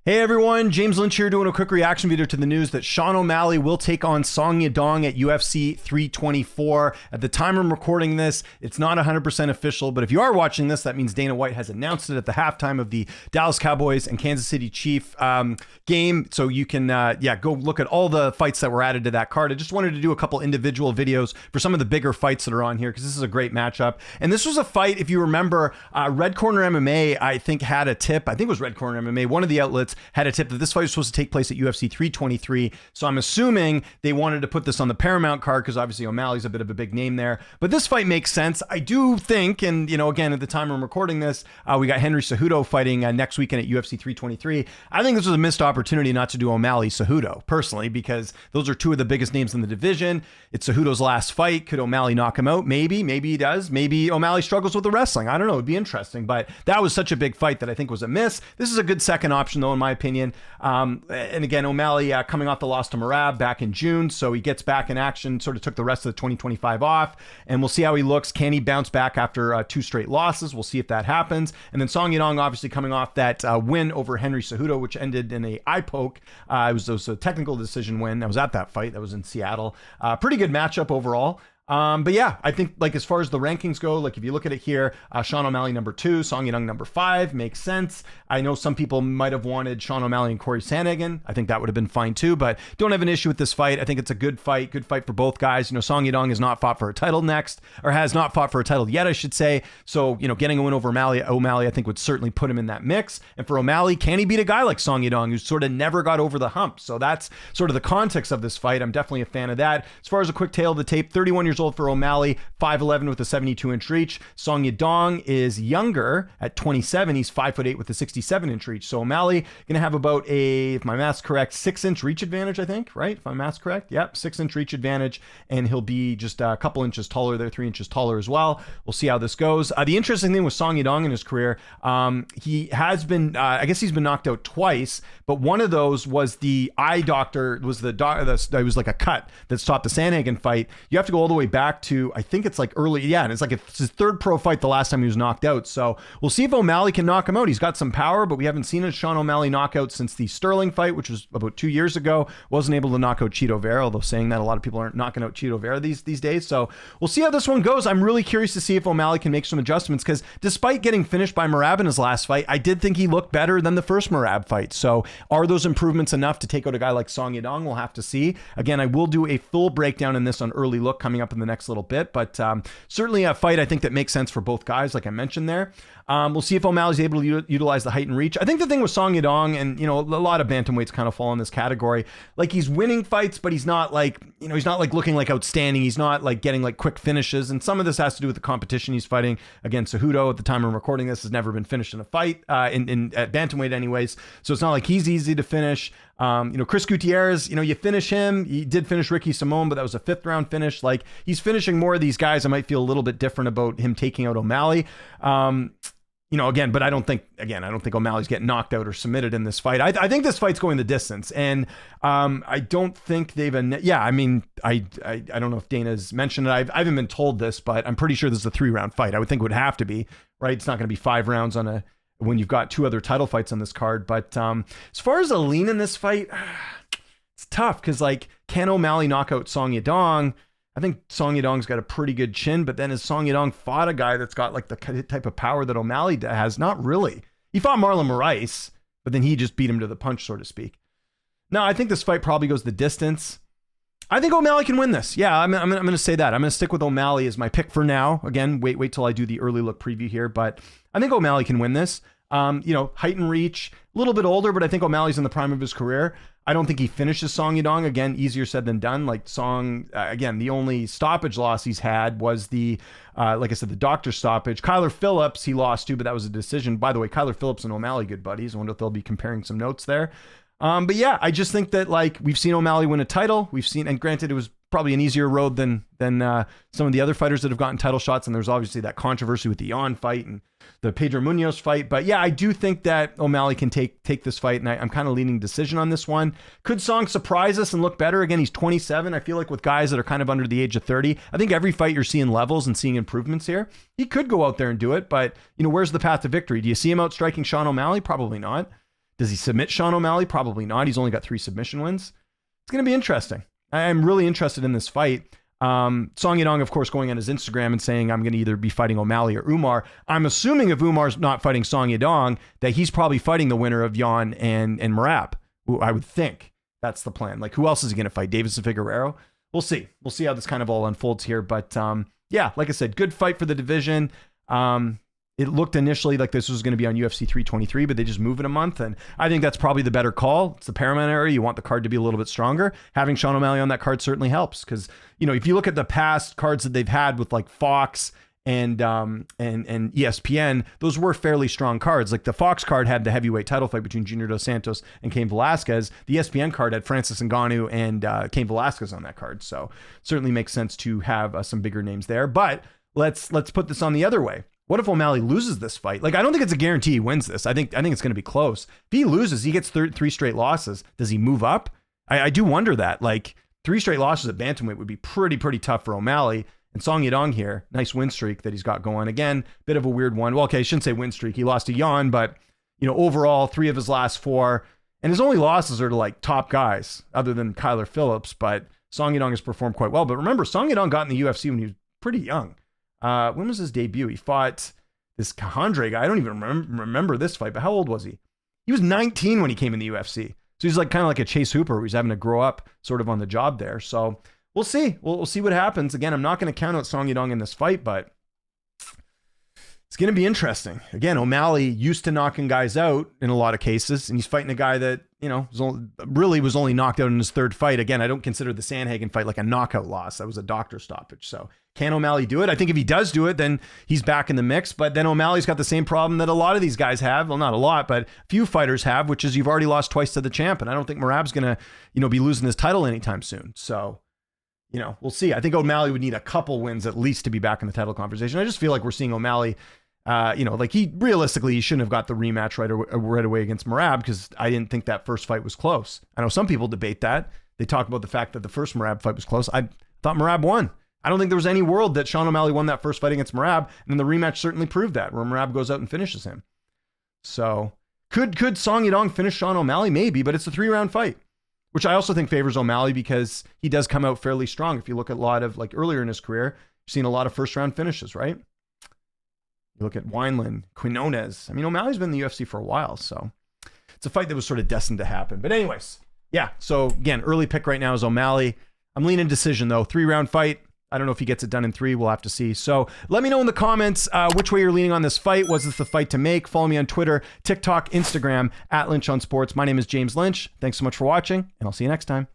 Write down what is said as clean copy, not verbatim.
Hey everyone, James Lynch here doing a quick reaction video to the news that Sean O'Malley will take on Song Yadong at UFC 324. At the time I'm recording this, it's not 100% official, but if you are watching this, that means Dana White has announced it at the halftime of the Dallas Cowboys and Kansas City Chiefs game. So you can go look at all the fights that were added to that card. I just wanted to do a couple individual videos for some of the bigger fights that are on here because this is a great matchup. And this was a fight, if you remember, Red Corner MMA, I think had a tip. I think it was Red Corner MMA, one of the outlets had a tip that this fight was supposed to take place at UFC 323. So I'm assuming they wanted to put this on the Paramount card because obviously O'Malley's a bit of a big name there. But this fight makes sense. I do think, and again, at the time I'm recording this, we got Henry Cejudo fighting next weekend at UFC 323. I think this was a missed opportunity not to do O'Malley Cejudo personally, because those are two of the biggest names in the division. It's Cejudo's last fight. Could O'Malley knock him out? Maybe he does. Maybe O'Malley struggles with the wrestling. I don't know. It'd be interesting, but that was such a big fight that I think was a miss. This is a good second option though, in my opinion. And again, O'Malley coming off the loss to Merab back in June, so he gets back in action, sort of took the rest of the 2025 off, and we'll see how he looks. Can he bounce back after two straight losses? We'll see if that happens. And then Song Yadong obviously coming off that win over Henry Cejudo, which ended in a eye poke. It was a technical decision win. I was at that fight. That was in Seattle. Pretty good matchup overall. But yeah, I think like as far as the rankings go, like if you look at it here, Sean O'Malley number 2, Song Yadong number 5 makes sense. I know some people might have wanted Sean O'Malley and Corey Sandhagen. I think that would have been fine too, but don't have an issue with this fight. I think it's a good fight for both guys. Song Yadong has not fought for a title has not fought for a title yet, I should say. So, getting a win over O'Malley, I think would certainly put him in that mix. And for O'Malley, can he beat a guy like Song Yadong who sort of never got over the hump? So that's sort of the context of this fight. I'm definitely a fan of that. As far as a quick tale of the tape, 31 years old for O'Malley, 5'11" with a 72-inch reach. Song Yadong is younger at 27. He's 5'8" with a 67-inch reach. So O'Malley going to have about if my math's correct, 6-inch reach advantage, I think, right? If my math's correct. Yep, 6-inch reach advantage. And he'll be just a couple inches taller there, 3 inches taller as well. We'll see how this goes. The interesting thing with Song Yadong in his career, he has been, I guess he's been knocked out twice, but one of those was the eye doctor, it was like a cut that stopped the Sandhagen fight. You have to go all the way back to, I think it's like early, and it's like it's his third pro fight the last time he was knocked out. So we'll see if O'Malley can knock him out. He's got some power, but we haven't seen a Sean O'Malley knockout since the Sterling fight, which was about 2 years ago. Wasn't able to knock out Cheeto Vera, although saying that a lot of people aren't knocking out Cheeto Vera these days. So we'll see how this one goes. I'm really curious to see if O'Malley can make some adjustments, because despite getting finished by Merab in his last fight, I did think he looked better than the first Merab fight. So are those improvements enough to take out a guy like Song Yadong? We'll have to see. Again, I will do a full breakdown in this on Early Look coming up in the next little bit, but certainly a fight I think that makes sense for both guys, like I mentioned there. We'll see if O'Malley's able to utilize the height and reach. I think the thing with Song Yadong, and a lot of bantamweights kind of fall in this category, like he's winning fights, but he's not like, he's not like looking like outstanding. He's not like getting like quick finishes, and some of this has to do with the competition he's fighting. Again, Cejudo at the time I'm recording this has never been finished in a fight at bantamweight anyways, so it's not like he's easy to finish. Chris Gutierrez, you finish him. He did finish Ricky Simone, but that was a 5th round finish. Like, he's finishing more of these guys. I might feel a little bit different about him taking out O'Malley. Again, but I don't think O'Malley's getting knocked out or submitted in this fight. I think this fight's going the distance, and I don't think they've. I don't know if Dana's mentioned it. I haven't been told this, but I'm pretty sure this is a 3-round fight. I would think it would have to be, right? It's not going to be 5 rounds when you've got 2 other title fights on this card. But as far as a lean in this fight, it's tough because, like, can O'Malley knock out Song Yadong? I think Song Yadong's got a pretty good chin, but then has Song Yadong fought a guy that's got like the type of power that O'Malley has? Not really. He fought Marlon Moraes, but then he just beat him to the punch, so to speak. No, I think this fight probably goes the distance. I think O'Malley can win this. Yeah, I'm going to say that. I'm going to stick with O'Malley as my pick for now. Again, wait till I do the early look preview here, but I think O'Malley can win this. Height and reach, a little bit older, but I think O'Malley's in the prime of his career. I don't think he finishes Song Yadong. Again, easier said than done. Like Song, again, the only stoppage loss he's had was the doctor stoppage. Kyler Phillips, he lost to, but that was a decision. By the way, Kyler Phillips and O'Malley, good buddies. I wonder if they'll be comparing some notes there. But yeah, I just think that, like, we've seen O'Malley win a title. And granted, it was probably an easier road than some of the other fighters that have gotten title shots. And there's obviously that controversy with the Yan fight and the Pedro Munoz fight. But yeah, I do think that O'Malley can take this fight, and I'm kind of leaning decision on this one. Could Song surprise us and look better? Again, he's 27. I feel like with guys that are kind of under the age of 30, I think every fight you're seeing levels and seeing improvements here. He could go out there and do it, but where's the path to victory? Do you see him out striking Sean O'Malley? Probably not. Does he submit Sean O'Malley? Probably not. He's only got 3 submission wins. It's going to be interesting. I'm really interested in this fight. Song Yadong, of course, going on his Instagram and saying, I'm going to either be fighting O'Malley or Umar. I'm assuming if Umar's not fighting Song Yadong, that he's probably fighting the winner of Yan and Merab. I would think that's the plan. Like, who else is he going to fight? Davis and Figueroa? We'll see. We'll see how this kind of all unfolds here. But yeah, like I said, good fight for the division. It looked initially like this was going to be on UFC 323, but they just move it a month. And I think that's probably the better call. It's the Paramount area. You want the card to be a little bit stronger. Having Sean O'Malley on that card certainly helps. Because, you know, if you look at the past cards that they've had with like Fox and ESPN, those were fairly strong cards. Like the Fox card had the heavyweight title fight between Junior Dos Santos and Cain Velasquez. The ESPN card had Francis Ngannou and Cain Velasquez on that card. So certainly makes sense to have some bigger names there. But let's put this on the other way. What if O'Malley loses this fight? Like, I don't think it's a guarantee he wins this. I think it's going to be close. If he loses, he gets 3 straight losses. Does he move up? I do wonder that. Like, 3 straight losses at bantamweight would be pretty tough for O'Malley. And Song Yadong here, nice win streak that he's got going. Again, bit of a weird one. Well, okay, I shouldn't say win streak. He lost to Yan, but, you know, overall, 3 of his last 4. And his only losses are to, like, top guys, other than Kyler Phillips. But Song Yadong has performed quite well. But remember, Song Yadong got in the UFC when he was pretty young. When was his debut? He fought this Kahandre guy. I don't even remember this fight, but how old was he? He was 19 when he came in the UFC. So he's like kind of like a Chase Hooper, where he's having to grow up sort of on the job there. So we'll see. We'll see what happens. Again, I'm not going to count out Song Yadong in this fight, but it's going to be interesting. Again, O'Malley used to knocking guys out in a lot of cases, and he's fighting a guy that, you know, was only knocked out in his 3rd fight. Again, I don't consider the Sandhagen fight like a knockout loss. That was a doctor stoppage. So can O'Malley do it? I think if he does do it, then he's back in the mix. But then O'Malley's got the same problem that a lot of these guys have. Well, not a lot, but few fighters have, which is you've already lost twice to the champ. And I don't think Merab's going to, you know, be losing his title anytime soon. So, you know, we'll see. I think O'Malley would need a couple wins at least to be back in the title conversation. I just feel like we're seeing O'Malley, you know, like he shouldn't have got the rematch right away against Merab, because I didn't think that first fight was close. I know some people debate that. They talk about the fact that the first Merab fight was close. I thought Merab won. I don't think there was any world that Sean O'Malley won that first fight against Merab, and then the rematch certainly proved that, where Merab goes out and finishes him. So could Song Yadong finish Sean O'Malley? Maybe, but it's a 3-round fight, which I also think favors O'Malley because he does come out fairly strong. If you look at a lot of, like, earlier in his career, you've seen a lot of first-round finishes, right? You look at Wineland, Quinones. I mean, O'Malley's been in the UFC for a while, so it's a fight that was sort of destined to happen. But anyways, yeah. So again, early pick right now is O'Malley. I'm leaning decision though. 3-round fight. I don't know if he gets it done in 3. We'll have to see. So let me know in the comments which way you're leaning on this fight. Was this the fight to make? Follow me on Twitter, TikTok, Instagram, @Lynch on Sports. My name is James Lynch. Thanks so much for watching, and I'll see you next time.